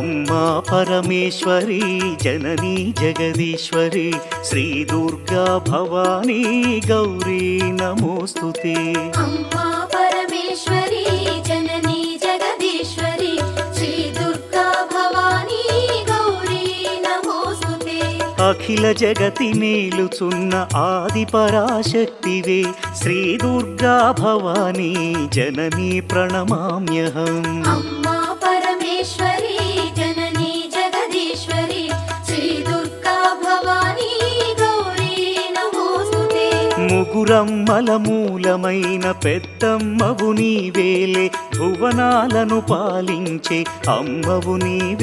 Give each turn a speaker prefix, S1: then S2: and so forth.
S1: అమ్మా పరమేశ్వరి జననీ జగదీశ్వరి శ్రీ దుర్గా భవానీ గౌరీ నమోస్తుతే
S2: అమ్మా పరమేశ్వరి జననీ జగదీశ్వరి శ్రీ దుర్గా భవానీ గౌరీ నమోస్తుతే
S1: అఖిల జగతి నేలుచున్న ఆది పరాశక్తివే శ్రీ దుర్గా భవానీ జననీ ప్రణమామ్యహం
S2: అమ్మా పరమేశ్వరి జననీ జగదీశ్వరి శ్రీ దుర్గా భవానీ గౌరీ నమోస్తుతే
S1: ముగురమ్మల మూలమైన పెద్దమ్మవు నీవేలే భువనాలను పాలించే అమ్మవు నీవే